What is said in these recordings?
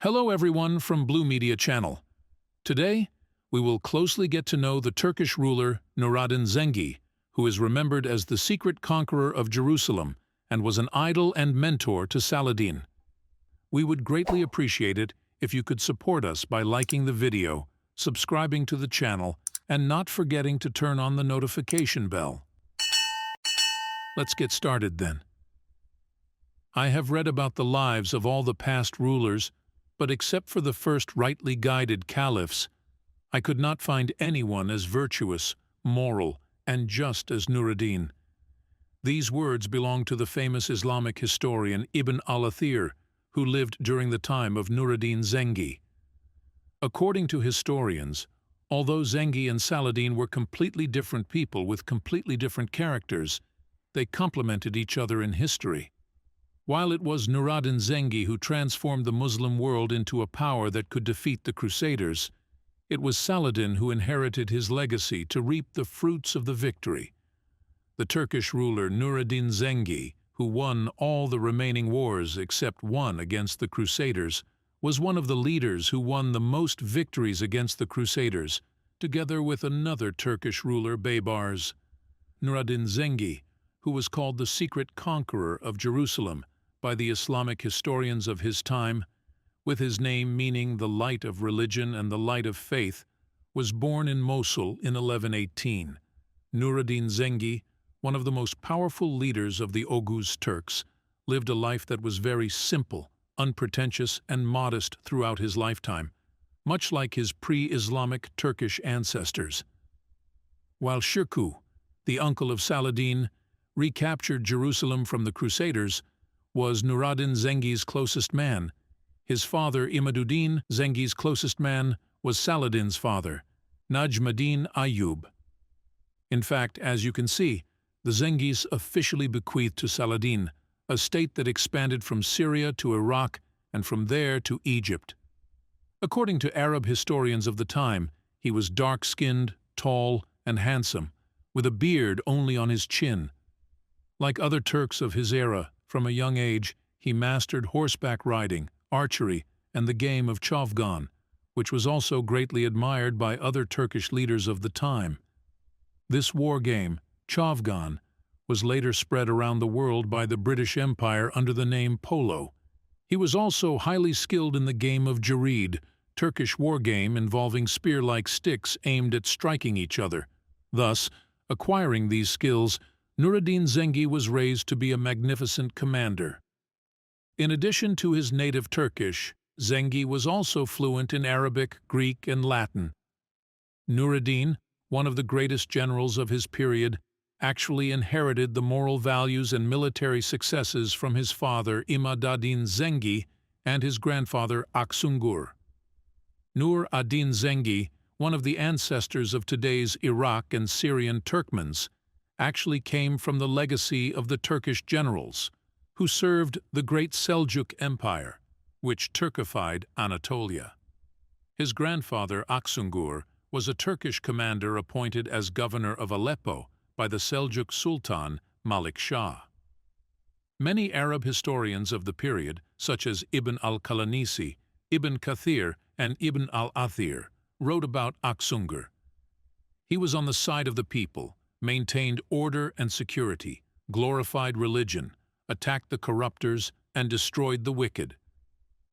Hello everyone from Blue Media Channel. Today, we will closely get to know the Turkish ruler Nuradin Zengi, who is remembered as the secret conqueror of Jerusalem and was an idol and mentor to Saladin. We would greatly appreciate it if you could support us by liking the video, subscribing to the channel, and not forgetting to turn on the notification bell. Let's get started then. I have read about the lives of all the past rulers, but except for the first rightly guided caliphs, I could not find anyone as virtuous, moral, and just as Nuruddin. These words belong to the famous Islamic historian Ibn al-Athir, who lived during the time of Nuruddin Zengi. According to historians, although Zengi and Saladin were completely different people with completely different characters, they complemented each other in history. While it was Nuradin Zengi who transformed the Muslim world into a power that could defeat the Crusaders, it was Saladin who inherited his legacy to reap the fruits of the victory. The Turkish ruler Nuradin Zengi, who won all the remaining wars except one against the Crusaders, was one of the leaders who won the most victories against the Crusaders, together with another Turkish ruler, Baybars. Nuradin Zengi, who was called the secret conqueror of Jerusalem by the Islamic historians of his time, with his name meaning the light of religion and the light of faith, was born in Mosul in 1118. Nuradin Zengi, one of the most powerful leaders of the Oghuz Turks, lived a life that was very simple, unpretentious, and modest throughout his lifetime, much like his pre-Islamic Turkish ancestors. While Shirkuh, the uncle of Saladin, recaptured Jerusalem from the Crusaders, was Nuradin Zengi's closest man. His father, Imaduddin Zengi's closest man, was Saladin's father, Najmuddin Ayyub. In fact, as you can see, the Zengis officially bequeathed to Saladin a state that expanded from Syria to Iraq and from there to Egypt. According to Arab historians of the time, he was dark-skinned, tall, and handsome, with a beard only on his chin. Like other Turks of his era, from a young age, he mastered horseback riding, archery, and the game of Chavgan, which was also greatly admired by other Turkish leaders of the time. This war game, Chavgan, was later spread around the world by the British Empire under the name polo. He was also highly skilled in the game of Jarid, Turkish war game involving spear-like sticks aimed at striking each other. Thus, acquiring these skills, Nuradin Zengi was raised to be a magnificent commander. In addition to his native Turkish, Zengi was also fluent in Arabic, Greek, and Latin. Nuradin, one of the greatest generals of his period, actually inherited the moral values and military successes from his father Imaduddin Zengi and his grandfather Aksungur. Nur ad-Din Zengi, one of the ancestors of today's Iraq and Syrian Turkmens, actually came from the legacy of the Turkish generals, who served the great Seljuk Empire, which Turkified Anatolia. His grandfather Aksungur was a Turkish commander appointed as governor of Aleppo by the Seljuk Sultan Malik Shah. Many Arab historians of the period, such as Ibn al-Qalanisi, Ibn Kathir, and Ibn al-Athir, wrote about Aksungur. He was on the side of the people, maintained order and security, glorified religion, attacked the corruptors, and destroyed the wicked.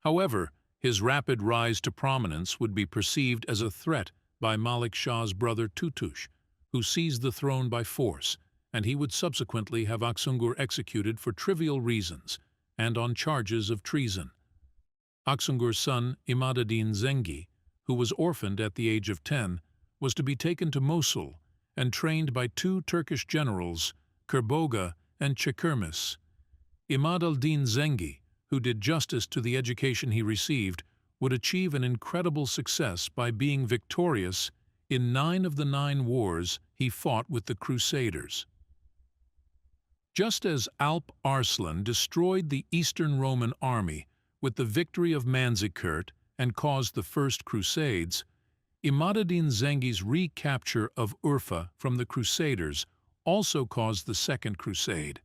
However, his rapid rise to prominence would be perceived as a threat by Malik Shah's brother Tutush, who seized the throne by force, and he would subsequently have Aksungur executed for trivial reasons and on charges of treason. Aksungur's son, Imaduddin Zengi, who was orphaned at the age of 10, was to be taken to Mosul and trained by two Turkish generals, Kerboga and Çekermis. Imad al-Din Zengi, who did justice to the education he received, would achieve an incredible success by being victorious in 9 of the 9 wars he fought with the Crusaders. Just as Alp Arslan destroyed the Eastern Roman army with the victory of Manzikert and caused the First Crusades, Imaduddin Zengi's recapture of Urfa from the Crusaders also caused the Second Crusade.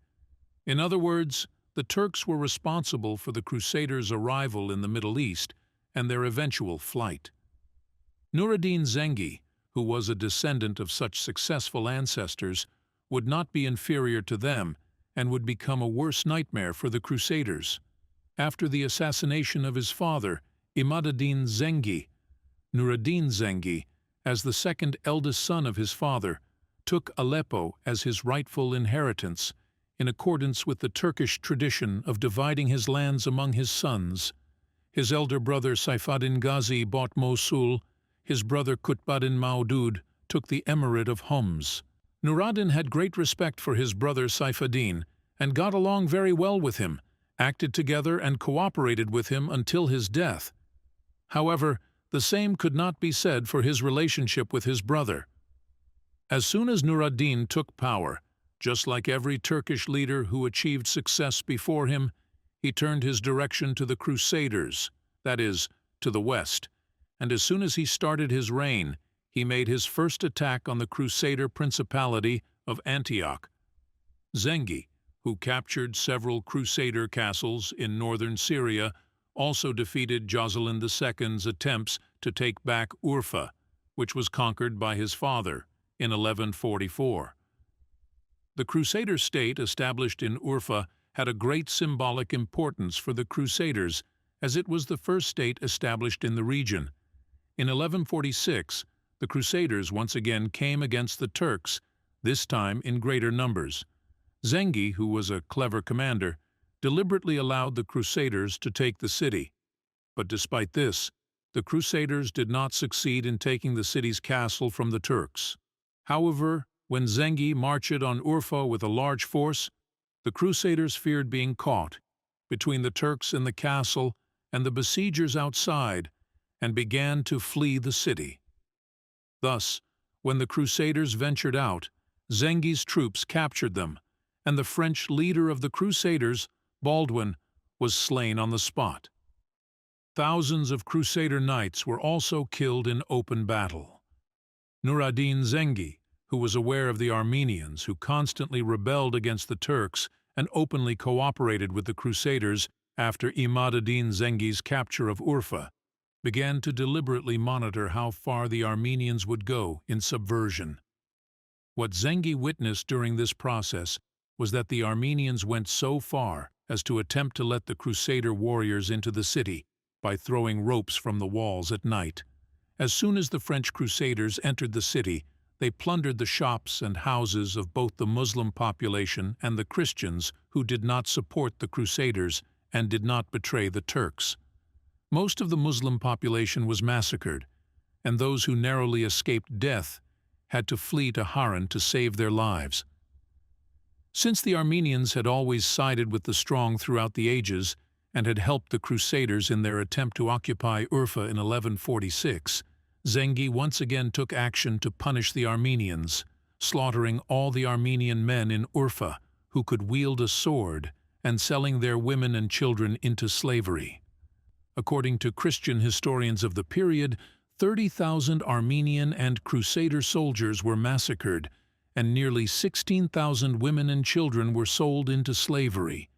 In other words, the Turks were responsible for the Crusaders' arrival in the Middle East and their eventual flight. Nur-ad-Din Zengi, who was a descendant of such successful ancestors, would not be inferior to them and would become a worse nightmare for the Crusaders. After the assassination of his father, Imad-ad-Din Zengi, Nur-ad-Din Zengi, as the second eldest son of his father, took Aleppo as his rightful inheritance, in accordance with the Turkish tradition of dividing his lands among his sons. His elder brother Saifuddin Ghazi bought Mosul. His brother Qutb-ad-Din Maudud took the emirate of Homs. Nur-ad-Din had great respect for his brother Saifuddin and got along very well with him, acted together and cooperated with him until his death. However, the same could not be said for his relationship with his brother. As soon as Nur-ad-Din took power, just like every Turkish leader who achieved success before him, he turned his direction to the Crusaders, that is, to the west, and as soon as he started his reign, he made his first attack on the Crusader Principality of Antioch. Zengi, who captured several Crusader castles in northern Syria, also defeated Jocelyn II's attempts to take back Urfa, which was conquered by his father in 1144. The Crusader state established in Urfa had a great symbolic importance for the Crusaders, as it was the first state established in the region. In 1146, the Crusaders once again came against the Turks, this time in greater numbers. Zengi, who was a clever commander, deliberately allowed the Crusaders to take the city. But despite this, the Crusaders did not succeed in taking the city's castle from the Turks. However, when Zengi marched on Urfa with a large force, the Crusaders feared being caught between the Turks in the castle and the besiegers outside, and began to flee the city. Thus, when the Crusaders ventured out, Zengi's troops captured them, and the French leader of the Crusaders, Baldwin, was slain on the spot. Thousands of Crusader knights were also killed in open battle. Nur-ad-Din Zengi, who was aware of the Armenians who constantly rebelled against the Turks and openly cooperated with the Crusaders after Imad-ad-Din Zengi's capture of Urfa, began to deliberately monitor how far the Armenians would go in subversion. What Zengi witnessed during this process was that the Armenians went so far as to attempt to let the Crusader warriors into the city by throwing ropes from the walls at night. As soon as the French Crusaders entered the city, they plundered the shops and houses of both the Muslim population and the Christians who did not support the Crusaders and did not betray the Turks. Most of the Muslim population was massacred, and those who narrowly escaped death had to flee to Haran to save their lives. Since the Armenians had always sided with the strong throughout the ages and had helped the Crusaders in their attempt to occupy Urfa in 1146, Zengi once again took action to punish the Armenians, slaughtering all the Armenian men in Urfa who could wield a sword and selling their women and children into slavery. According to Christian historians of the period, 30,000 Armenian and Crusader soldiers were massacred, and nearly 16,000 women and children were sold into slavery.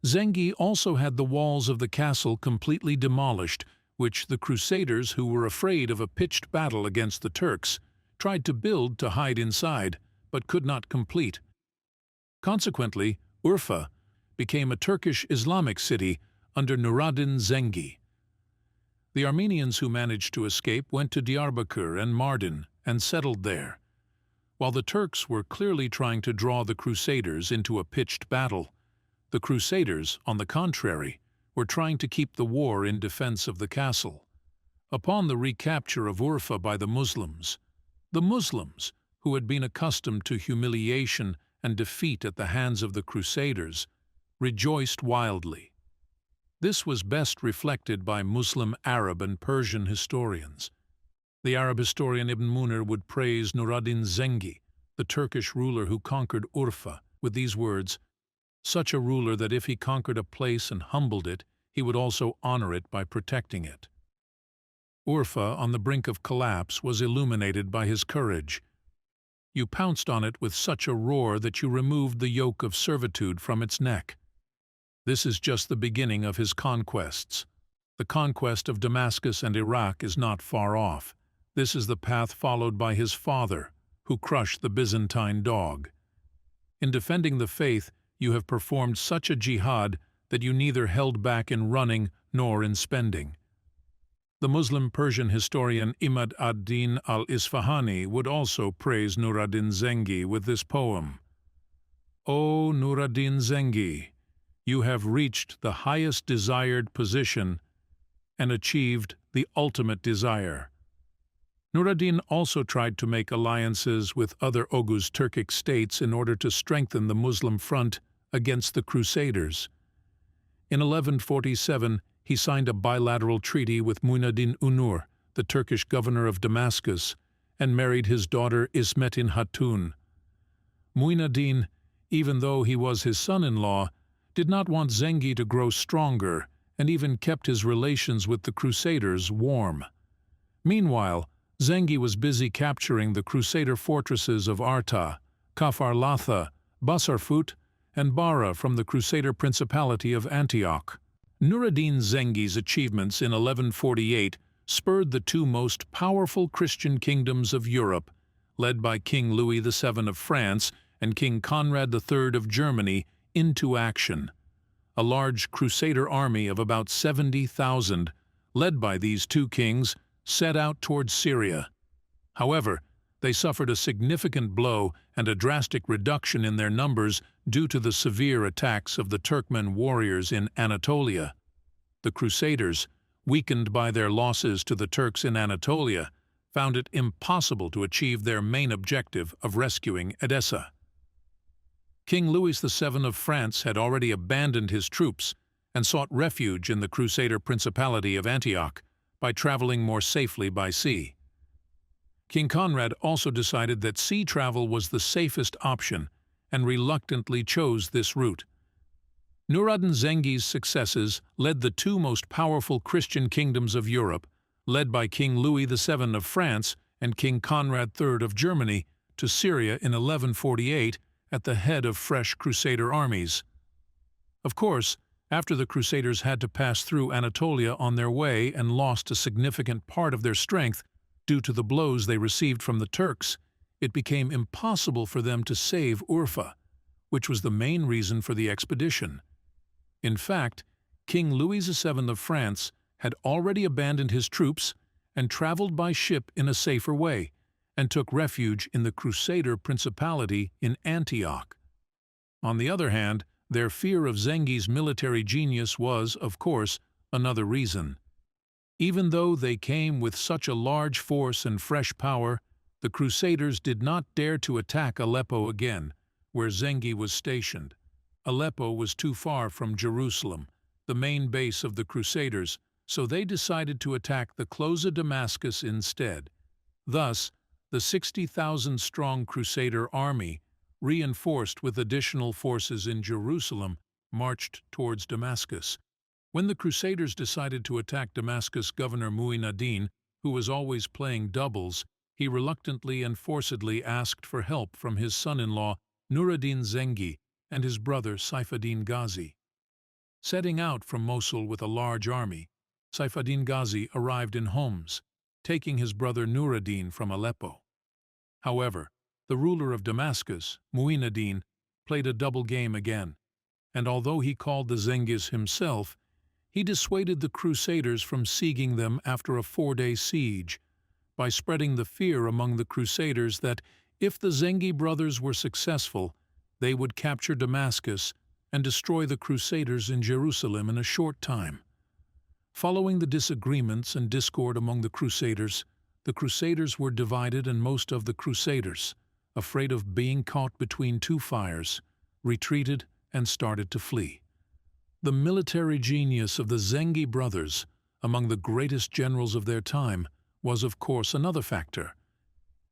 Zengi also had the walls of the castle completely demolished, which the Crusaders, who were afraid of a pitched battle against the Turks, tried to build to hide inside, but could not complete. Consequently, Urfa became a Turkish Islamic city under Nur-ad-Din Zengi. The Armenians who managed to escape went to Diyarbakir and Mardin and settled there. While the Turks were clearly trying to draw the Crusaders into a pitched battle, the Crusaders, on the contrary, were trying to keep the war in defense of the castle. Upon the recapture of Urfa by the Muslims, who had been accustomed to humiliation and defeat at the hands of the Crusaders, rejoiced wildly. This was best reflected by Muslim, Arab, and Persian historians. The Arab historian Ibn Munir would praise Nur-ad-Din Zengi, the Turkish ruler who conquered Urfa, with these words, "Such a ruler that if he conquered a place and humbled it, he would also honor it by protecting it." Urfa, on the brink of collapse, was illuminated by his courage. "You pounced on it with such a roar that you removed the yoke of servitude from its neck." This is just the beginning of his conquests. The conquest of Damascus and Iraq is not far off. This is the path followed by his father, who crushed the Byzantine dog. In defending the faith, you have performed such a jihad that you neither held back in running nor in spending. The Muslim Persian historian Imad ad-Din al-Isfahani would also praise Nur ad-Din Zengi with this poem. O Nur ad-Din Zengi, you have reached the highest desired position and achieved the ultimate desire. Nur ad-Din also tried to make alliances with other Oghuz Turkic states in order to strengthen the Muslim front against the Crusaders. In 1147, he signed a bilateral treaty with Mu'in Unur, the Turkish governor of Damascus, and married his daughter Ismetin Hatun. Mu'in, even though he was his son-in-law, did not want Zengi to grow stronger and even kept his relations with the Crusaders warm. Meanwhile, Zengi was busy capturing the Crusader fortresses of Arta, Kafar-Latha, Basarfut, and Bara from the Crusader Principality of Antioch. Nur ad-Din Zengi's achievements in 1148 spurred the two most powerful Christian kingdoms of Europe, led by King Louis VII of France and King Conrad III of Germany, into action. A large Crusader army of about 70,000, led by these two kings, set out towards Syria. However, they suffered a significant blow and a drastic reduction in their numbers due to the severe attacks of the Turkmen warriors in Anatolia. The Crusaders, weakened by their losses to the Turks in Anatolia, found it impossible to achieve their main objective of rescuing Edessa. King Louis VII of France had already abandoned his troops and sought refuge in the Crusader Principality of Antioch by traveling more safely by sea. King Conrad also decided that sea travel was the safest option and reluctantly chose this route. Nur ad-Din Zengi's successes led the two most powerful Christian kingdoms of Europe, led by King Louis VII of France and King Conrad III of Germany, to Syria in 1148 at the head of fresh Crusader armies. Of course, after the Crusaders had to pass through Anatolia on their way and lost a significant part of their strength due to the blows they received from the Turks, it became impossible for them to save Urfa, which was the main reason for the expedition. In fact, King Louis VII of France had already abandoned his troops and traveled by ship in a safer way, and took refuge in the Crusader Principality in Antioch. On the other hand, their fear of Zengi's military genius was, of course, another reason. Even though they came with such a large force and fresh power, the Crusaders did not dare to attack Aleppo again, where Zengi was stationed. Aleppo was too far from Jerusalem, the main base of the Crusaders, so they decided to attack the close of Damascus instead. Thus, the 60,000-strong Crusader army, reinforced with additional forces in Jerusalem, marched towards Damascus. When the Crusaders decided to attack Damascus governor Mu'in ad-Din, who was always playing doubles, he reluctantly and forcedly asked for help from his son-in-law Nur ad-Din Zengi and his brother Saifuddin Ghazi. Setting out from Mosul with a large army, Saifuddin Ghazi arrived in Homs, taking his brother Nur ad-Din from Aleppo. However, the ruler of Damascus, Mu'in ad-Din, played a double game again, and although he called the Zengis himself, he dissuaded the Crusaders from sieging them after a 4-day siege, by spreading the fear among the Crusaders that if the Zengi brothers were successful, they would capture Damascus and destroy the Crusaders in Jerusalem in a short time. Following the disagreements and discord among the Crusaders were divided, and most of the Crusaders, afraid of being caught between two fires, retreated and started to flee. The military genius of the Zengi brothers, among the greatest generals of their time, was of course another factor.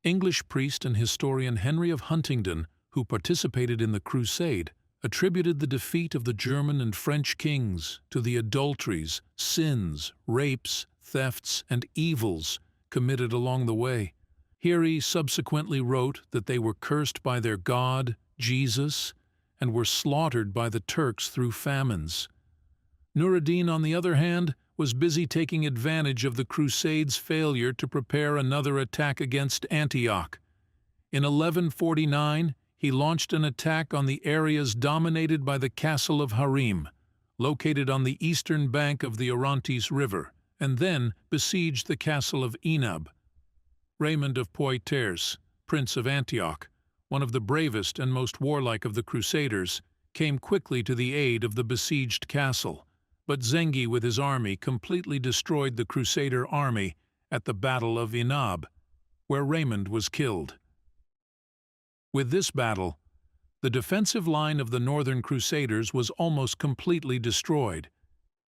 English priest and historian Henry of Huntingdon, who participated in the Crusade, attributed the defeat of the German and French kings to the adulteries, sins, rapes, thefts, and evils committed along the way. Here he subsequently wrote that they were cursed by their God, Jesus, and were slaughtered by the Turks through famines. Nur ad-Din, on the other hand, was busy taking advantage of the Crusades' failure to prepare another attack against Antioch. In 1149, he launched an attack on the areas dominated by the castle of Harim, located on the eastern bank of the Orontes River, and then besieged the castle of Enab. Raymond of Poitiers, Prince of Antioch, one of the bravest and most warlike of the Crusaders, came quickly to the aid of the besieged castle, but Zengi with his army completely destroyed the Crusader army at the Battle of Enab, where Raymond was killed. With this battle, the defensive line of the northern Crusaders was almost completely destroyed,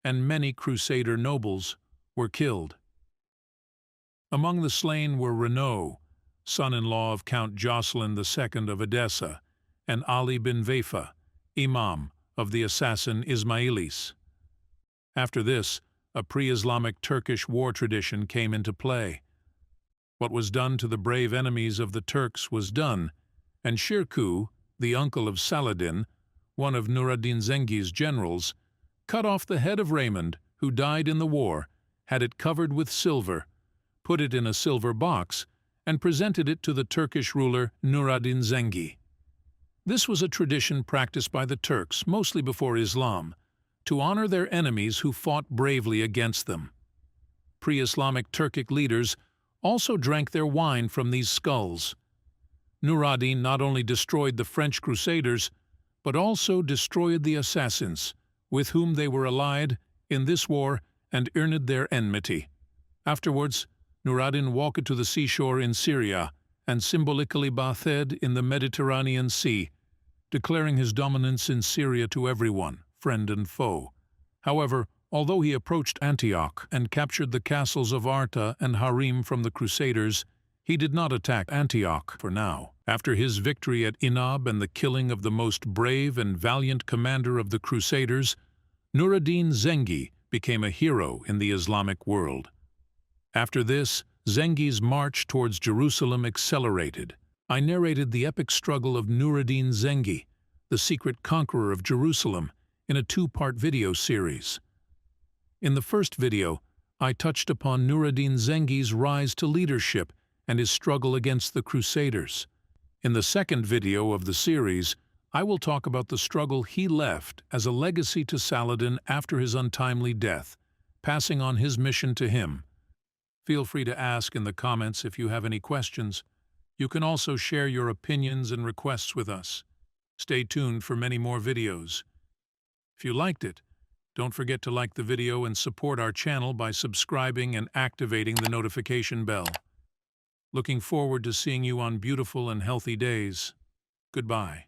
and many Crusader nobles were killed. Among the slain were Renaud, son-in-law of Count Jocelyn II of Edessa, and Ali bin Vaifa, imam of the assassin Ismailis. After this, a pre-Islamic Turkish war tradition came into play. What was done to the brave enemies of the Turks was done, and Shirkuh, the uncle of Saladin, one of Nur ad-Din Zengi's generals, cut off the head of Raymond, who died in the war, had it covered with silver, put it in a silver box, and presented it to the Turkish ruler Nur ad-Din Zengi. This was a tradition practiced by the Turks, mostly before Islam, to honor their enemies who fought bravely against them. Pre-Islamic Turkic leaders also drank their wine from these skulls. Nur ad-Din not only destroyed the French Crusaders, but also destroyed the assassins, with whom they were allied in this war and earned their enmity. Afterwards, Nur ad-Din walked to the seashore in Syria and symbolically bathed in the Mediterranean Sea, declaring his dominance in Syria to everyone, friend and foe. However, although he approached Antioch and captured the castles of Arta and Harim from the Crusaders, he did not attack Antioch for now. After his victory at Enab and the killing of the most brave and valiant commander of the Crusaders, Nur ad-Din Zengi became a hero in the Islamic world. After this, Zengi's march towards Jerusalem accelerated. I narrated the epic struggle of Nur ad-Din Zengi, the secret conqueror of Jerusalem, in a two-part video series. In the first video, I touched upon Nur ad-Din Zengi's rise to leadership and his struggle against the Crusaders. In the second video of the series, I will talk about the struggle he left as a legacy to Saladin after his untimely death, passing on his mission to him. Feel free to ask in the comments if you have any questions. You can also share your opinions and requests with us. Stay tuned for many more videos. If you liked it, don't forget to like the video and support our channel by subscribing and activating the notification bell. Looking forward to seeing you on beautiful and healthy days. Goodbye.